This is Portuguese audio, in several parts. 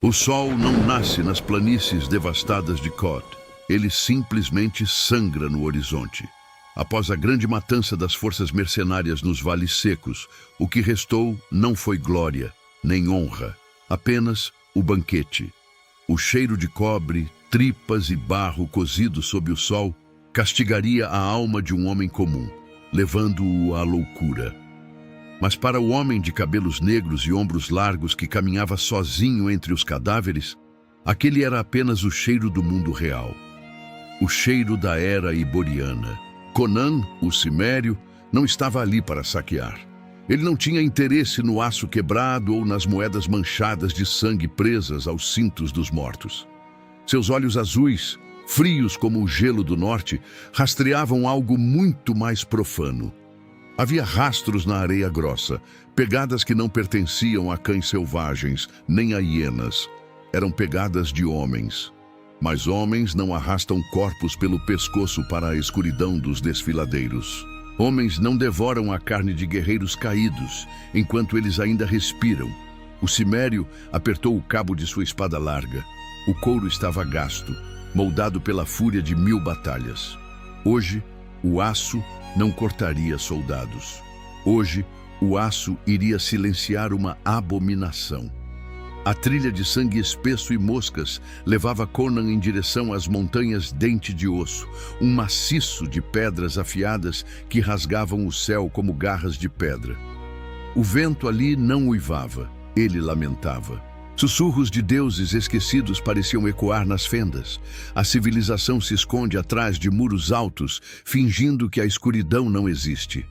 O sol não nasce nas planícies devastadas de Cod. Ele simplesmente sangra no horizonte. Após a grande matança das forças mercenárias nos vales secos, o que restou não foi glória, nem honra, apenas o banquete. O cheiro de cobre, tripas e barro cozido sob o sol castigaria a alma de um homem comum, levando-o à loucura. Mas para o homem de cabelos negros e ombros largos que caminhava sozinho entre os cadáveres, aquele era apenas o cheiro do mundo real. O cheiro da era iboriana. Conan, o cimério, não estava ali para saquear. Ele não tinha interesse no aço quebrado ou nas moedas manchadas de sangue presas aos cintos dos mortos. Seus olhos azuis, frios como o gelo do norte, rastreavam algo muito mais profano. Havia rastros na areia grossa, pegadas que não pertenciam a cães selvagens, nem a hienas. Eram pegadas de homens. Mas homens não arrastam corpos pelo pescoço para a escuridão dos desfiladeiros. Homens não devoram a carne de guerreiros caídos, enquanto eles ainda respiram. O cimério apertou o cabo de sua espada larga. O couro estava gasto, moldado pela fúria de 1000 batalhas. Hoje, o aço não cortaria soldados. Hoje, o aço iria silenciar uma abominação. A trilha de sangue espesso e moscas levava Conan em direção às montanhas Dente de Osso, um maciço de pedras afiadas que rasgavam o céu como garras de pedra. O vento ali não uivava, ele lamentava. Sussurros de deuses esquecidos pareciam ecoar nas fendas. A civilização se esconde atrás de muros altos, fingindo que a escuridão não existe.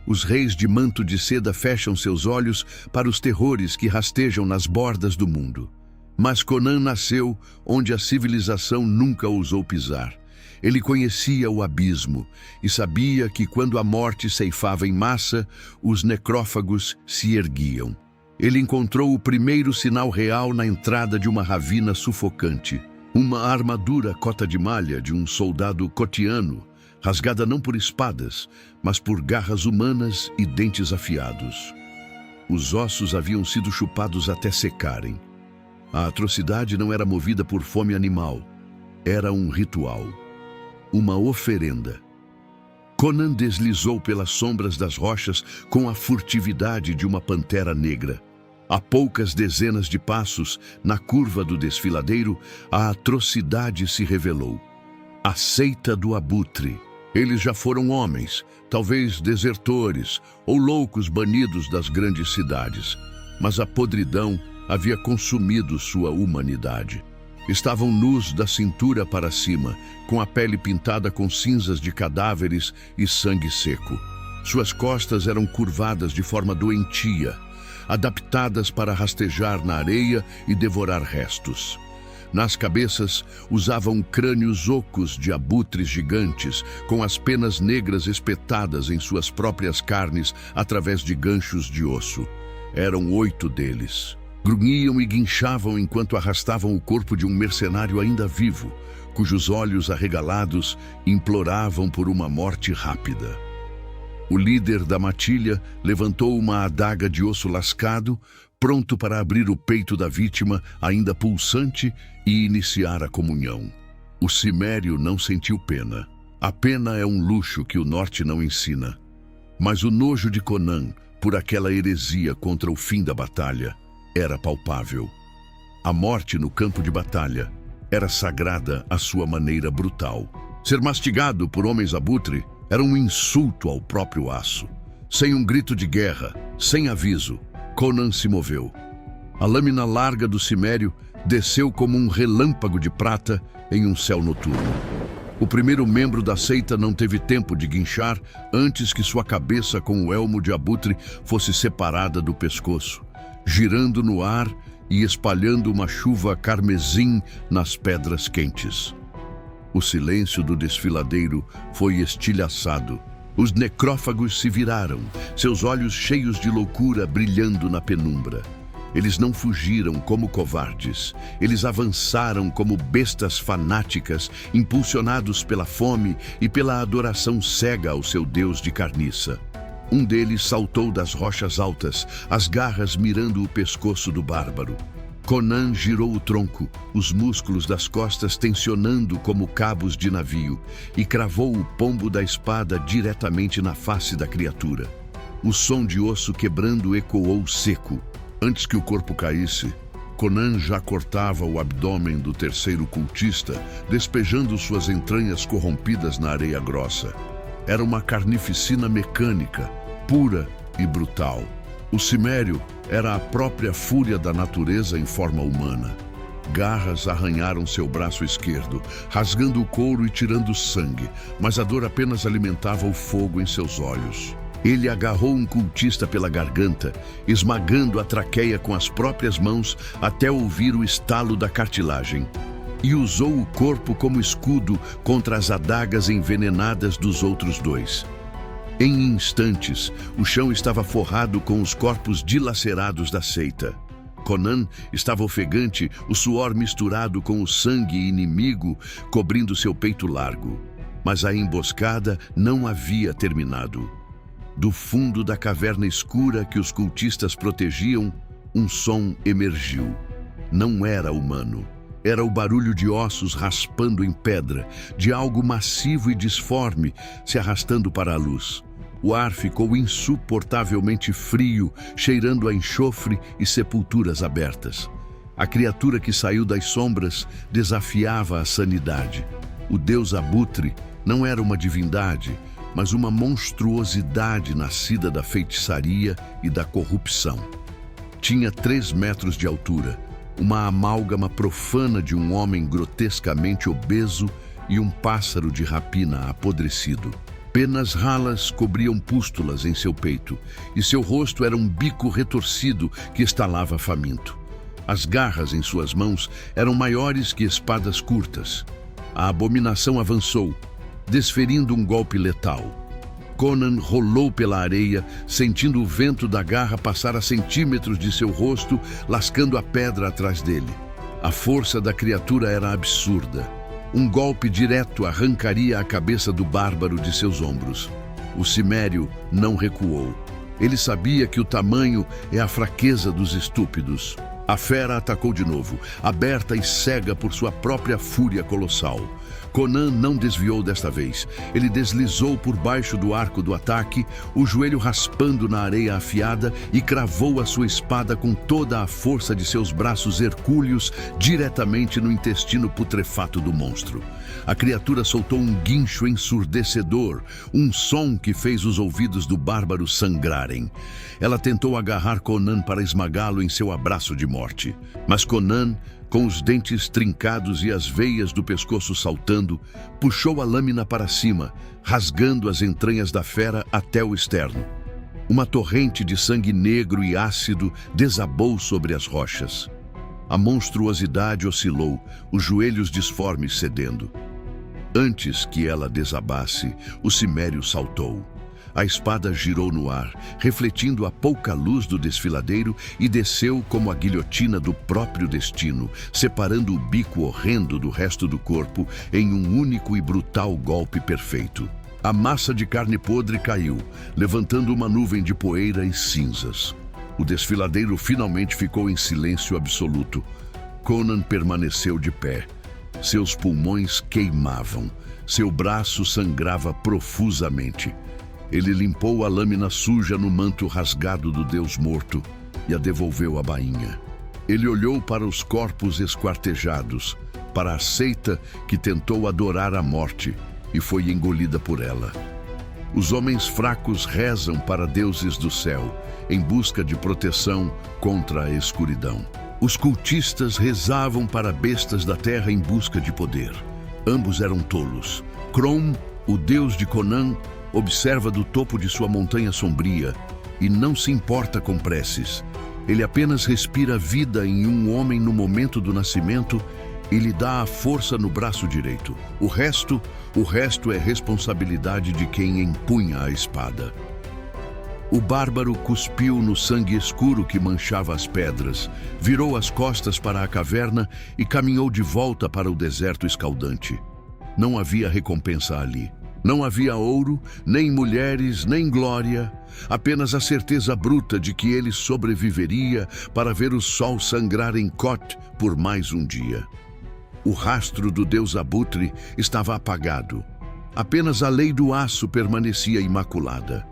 Os reis de manto de seda fecham seus olhos para os terrores que rastejam nas bordas do mundo. Mas Conan nasceu onde a civilização nunca ousou pisar. Ele conhecia o abismo e sabia que quando a morte ceifava em massa, os necrófagos se erguiam. Ele encontrou o primeiro sinal real na entrada de uma ravina sufocante. Uma armadura cota de malha de um soldado cotiano, rasgada não por espadas, mas por garras humanas e dentes afiados. Os ossos haviam sido chupados até secarem. A atrocidade não era movida por fome animal. Era um ritual. Uma oferenda. Conan deslizou pelas sombras das rochas com a furtividade de uma pantera negra. A poucas dezenas de passos, na curva do desfiladeiro, a atrocidade se revelou. A seita do abutre. Eles já foram homens, talvez desertores ou loucos banidos das grandes cidades, mas a podridão havia consumido sua humanidade. Estavam nus da cintura para cima, com a pele pintada com cinzas de cadáveres e sangue seco. Suas costas eram curvadas de forma doentia, adaptadas para rastejar na areia e devorar restos. Nas cabeças, usavam crânios ocos de abutres gigantes, com as penas negras espetadas em suas próprias carnes através de ganchos de osso. Eram 8 deles. Grunhiam e guinchavam enquanto arrastavam o corpo de um mercenário ainda vivo, cujos olhos arregalados imploravam por uma morte rápida. O líder da matilha levantou uma adaga de osso lascado, pronto para abrir o peito da vítima, ainda pulsante, e iniciar a comunhão. O cimério não sentiu pena. A pena é um luxo que o norte não ensina. Mas o nojo de Conan, por aquela heresia contra o fim da batalha, era palpável. A morte no campo de batalha era sagrada à sua maneira brutal. Ser mastigado por homens abutre era um insulto ao próprio aço. Sem um grito de guerra, sem aviso, Conan se moveu. A lâmina larga do cimério desceu como um relâmpago de prata em um céu noturno. O primeiro membro da seita não teve tempo de guinchar antes que sua cabeça com o elmo de abutre fosse separada do pescoço, girando no ar e espalhando uma chuva carmesim nas pedras quentes. O silêncio do desfiladeiro foi estilhaçado. Os necrófagos se viraram, seus olhos cheios de loucura brilhando na penumbra. Eles não fugiram como covardes. Eles avançaram como bestas fanáticas, impulsionados pela fome e pela adoração cega ao seu deus de carniça. Um deles saltou das rochas altas, as garras mirando o pescoço do bárbaro. Conan girou o tronco, os músculos das costas tensionando como cabos de navio, e cravou o pombo da espada diretamente na face da criatura. O som de osso quebrando ecoou seco. Antes que o corpo caísse, Conan já cortava o abdômen do terceiro cultista, despejando suas entranhas corrompidas na areia grossa. Era uma carnificina mecânica, pura e brutal. O cimério era a própria fúria da natureza em forma humana. Garras arranharam seu braço esquerdo, rasgando o couro e tirando sangue, mas a dor apenas alimentava o fogo em seus olhos. Ele agarrou um cultista pela garganta, esmagando a traqueia com as próprias mãos até ouvir o estalo da cartilagem, e usou o corpo como escudo contra as adagas envenenadas dos outros dois. Em instantes, o chão estava forrado com os corpos dilacerados da seita. Conan estava ofegante, o suor misturado com o sangue inimigo cobrindo seu peito largo. Mas a emboscada não havia terminado. Do fundo da caverna escura que os cultistas protegiam, um som emergiu. Não era humano. Era o barulho de ossos raspando em pedra, de algo massivo e disforme se arrastando para a luz. O ar ficou insuportavelmente frio, cheirando a enxofre e sepulturas abertas. A criatura que saiu das sombras desafiava a sanidade. O deus abutre não era uma divindade, mas uma monstruosidade nascida da feitiçaria e da corrupção. Tinha 3 metros de altura, uma amálgama profana de um homem grotescamente obeso e um pássaro de rapina apodrecido. Penas ralas cobriam pústulas em seu peito, e seu rosto era um bico retorcido que estalava faminto. As garras em suas mãos eram maiores que espadas curtas. A abominação avançou, desferindo um golpe letal. Conan rolou pela areia, sentindo o vento da garra passar a centímetros de seu rosto, lascando a pedra atrás dele. A força da criatura era absurda. Um golpe direto arrancaria a cabeça do bárbaro de seus ombros. O cimério não recuou. Ele sabia que o tamanho é a fraqueza dos estúpidos. A fera atacou de novo, aberta e cega por sua própria fúria colossal. Conan não desviou desta vez. Ele deslizou por baixo do arco do ataque, o joelho raspando na areia afiada, e cravou a sua espada com toda a força de seus braços hercúleos diretamente no intestino putrefato do monstro. A criatura soltou um guincho ensurdecedor, um som que fez os ouvidos do bárbaro sangrarem. Ela tentou agarrar Conan para esmagá-lo em seu abraço de morte. Mas Conan, com os dentes trincados e as veias do pescoço saltando, puxou a lâmina para cima, rasgando as entranhas da fera até o externo. Uma torrente de sangue negro e ácido desabou sobre as rochas. A monstruosidade oscilou, os joelhos disformes cedendo. Antes que ela desabasse, o cimério saltou. A espada girou no ar, refletindo a pouca luz do desfiladeiro, e desceu como a guilhotina do próprio destino, separando o bico horrendo do resto do corpo em um único e brutal golpe perfeito. A massa de carne podre caiu, levantando uma nuvem de poeira e cinzas. O desfiladeiro finalmente ficou em silêncio absoluto. Conan permaneceu de pé. Seus pulmões queimavam, seu braço sangrava profusamente. Ele limpou a lâmina suja no manto rasgado do deus morto e a devolveu à bainha. Ele olhou para os corpos esquartejados, para a seita que tentou adorar a morte e foi engolida por ela. Os homens fracos rezam para deuses do céu, em busca de proteção contra a escuridão. Os cultistas rezavam para bestas da terra em busca de poder. Ambos eram tolos. Crom, o deus de Conan, observa do topo de sua montanha sombria e não se importa com preces. Ele apenas respira vida em um homem no momento do nascimento e lhe dá a força no braço direito. O resto é responsabilidade de quem empunha a espada. O bárbaro cuspiu no sangue escuro que manchava as pedras, virou as costas para a caverna e caminhou de volta para o deserto escaldante. Não havia recompensa ali. Não havia ouro, nem mulheres, nem glória, apenas a certeza bruta de que ele sobreviveria para ver o sol sangrar em Kot por mais um dia. O rastro do deus Abutre estava apagado. Apenas a lei do aço permanecia imaculada.